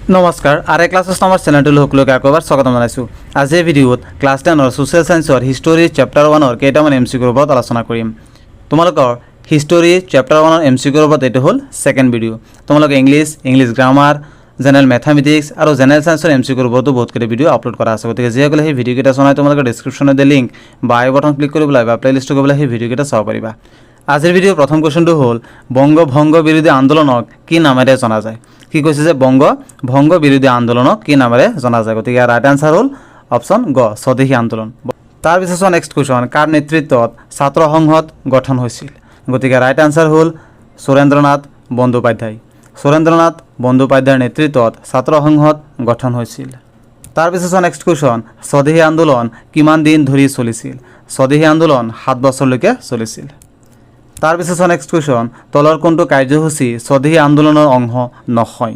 नमस्कार आरे classes number चेनेलटो সকলোকে আকবাৰ স্বাগতম জনাইছোঁ। আজি এই ভিডিঅ'ত ক্লাছ 10 সোশ্যাল সায়েন্সৰ হিষ্টৰী চেপ্টাৰ 1 কেইটামান এমচিকিউৰ ওপৰত আলোচনা কৰিম। তোমালোকৰ হিষ্টৰী চেপ্টাৰ 1 এমচিকিউৰ ওপৰত এটো হ'ল সেকেন্ড ভিডিঅ'। তোমালোকে ইংলিছ গ্ৰামাৰ, জেনাৰেল ম্যাথমেটিক্স আৰু জেনাৰেল সায়েন্সৰ এমচিকিউৰ ওপৰতো বহুত কেইটা ভিডিঅ' আপলোড কৰা আছে। গতিকে যিসকলে সেই ভিডিঅ' কেইটা চাই তোমালোকে ডেসক্ৰিপচনত দিয়া লিংক বা আই বাটন ক্লিক কৰিবলৈ বা প্লেলিষ্টত গৈ সেই ভিডিঅ' কেইটা চাব পাৰিবা। আজিৰ ভিডিঅ'ৰ প্ৰথম কোৱেশ্চনটো হ'ল বংগ ভংগ বিৰোধী আন্দোলনক কি নামেৰে জনা যায়? কি কৈছে যে বংগ ভংগ বিৰোধী আন্দোলনক কি নামেৰে জনা যায়? গতিকে ৰাইট আনসাৰ হ'ল অপশন গ স্বদেশী আন্দোলন। তাৰ পিছত নেক্সট কোৱেশ্চন কাৰ নেতৃত্বত ছাত্ৰ সংসদ গঠন হৈছিল? গতিকে ৰাইট আনসাৰ হ'ল সুৰেন্দ্ৰনাথ বন্দ্যোপাধ্যায়। সুৰেন্দ্ৰনাথ বন্দ্যোপাধ্যায়ৰ নেতৃত্বত ছাত্ৰ সংসদ গঠন হৈছিল। তাৰ পিছত নেক্সট কোৱেশ্চন স্বদেশী আন্দোলন কিমান দিন ধৰি চলিছিল? স্বদেশী আন্দোলন 7 বছৰলৈকে চলিছিল। তাৰ পিছত নেক্সট কোৱেশ্চন তলৰ কোনটো কাৰ্যসূচী স্বদেশী আন্দোলনৰ অংশ নহয়?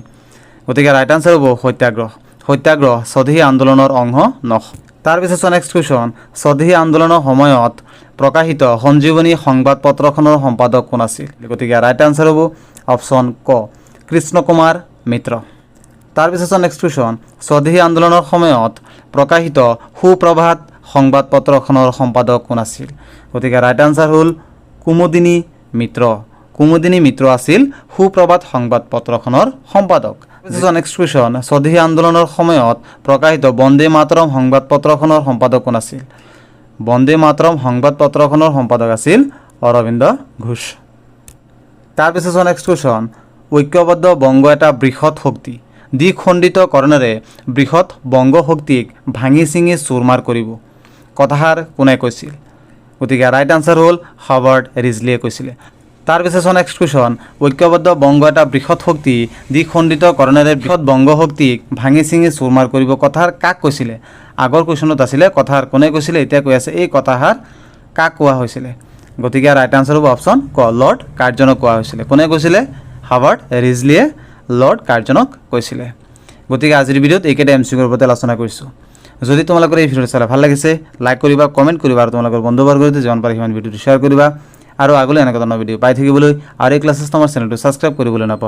গতিকে ৰাইট আনসাৰ হ'ব সত্যাগ্ৰহ। সত্যাগ্ৰহ স্বদেশী আন্দোলনৰ অংশ নহয়। তাৰ পিছত নেক্সট কোৱেশ্চন স্বদেশী আন্দোলনৰ সময়ত প্ৰকাশিত সঞ্জীৱনী সংবাদপত্ৰখনৰ সম্পাদক কোন আছিল? গতিকে ৰাইট আনসাৰ হ'ব অপশন ক কৃষ্ণ কুমাৰ মিত্ৰ। তাৰ পিছত নেক্সট কোৱেশ্চন স্বদেশী আন্দোলনৰ সময়ত প্ৰকাশিত সুপ্ৰভাত সংবাদপত্ৰখনৰ সম্পাদক কোন আছিল? গতিকে ৰাইট আনসাৰ হ'ল কুমুদিনী মিত্ৰ। কুমুদিনী মিত্ৰ আছিল সুপ্ৰভাত সংবাদপত্ৰখনৰ সম্পাদক। নেক্সট কুৱেশ্চন স্বদেশী আন্দোলনৰ সময়ত প্ৰকাশিত বন্দে মাতৰম সংবাদপত্ৰখনৰ সম্পাদক কোন আছিল? বন্দে মাতৰম সংবাদপত্ৰখনৰ সম্পাদক আছিল অৰবিন্দ ঘোষ। তাৰপিছত নেক্সট কুৱেশ্চন ঐক্যবদ্ধ বংগ এটা বৃহৎ শক্তি দ্বিখণ্ডিতকৰণেৰে বৃহৎ বংগ শক্তিক ভাঙি চিঙি চুৰমাৰ কৰিব কথাষাৰ কোনে কৈছিল? গতিকে ৰাইট আনসাৰ হ'ল হাৱাৰ্ড ৰিজলিয়ে কৈছিলে। তাৰপিছত নেক্সট কুৱেশ্চন ঐক্যবদ্ধ বংগ এটা বৃহৎ শক্তি দ্বিখণ্ডিতকৰণেৰে বৃহৎ বংগ শক্তিক ভাঙি চিঙি চুৰমাৰ কৰিব কথাষাৰ কাক কৈছিলে? আগৰ কুৱেশ্চনত আছিলে কথাষাৰ কোনে কৈছিলে, এতিয়া কৈ আছে এই কথাষাৰ কাক কোৱা হৈছিলে? গতিকে ৰাইট আনসাৰ হ'ব অপশন ক লৰ্ড কাৰ্জনক কোৱা হৈছিলে। কোনে কৈছিলে? হাৱাৰ্ড ৰিজলিয়ে লৰ্ড কাৰ্জনক কৈছিলে। গতিকে আজিৰ ভিডিঅ'ত এইকেইটা এমচিকিউৰ ওপৰত আলোচনা কৰিছোঁ। যদি তোমালোকৰ এই ভিডিঅ'টো চাই ভাল লাগিছে লাইক কৰিবা, কমেণ্ট কৰিবা আৰু তোমালোকৰ বন্ধুবৰ্গৰ সৈতে যিমান পাৰে সিমান ভিডিঅ'টো শ্বেয়াৰ কৰিবা আৰু আগলৈ এনেকুৱা ধৰণৰ ভিডিঅ' পাই থাকিবলৈ আৰু এই ক্লাছেছ আমাৰ চেনেলটো ছাবস্ক্ৰাইব কৰিবলৈ নাপাহৰিবা।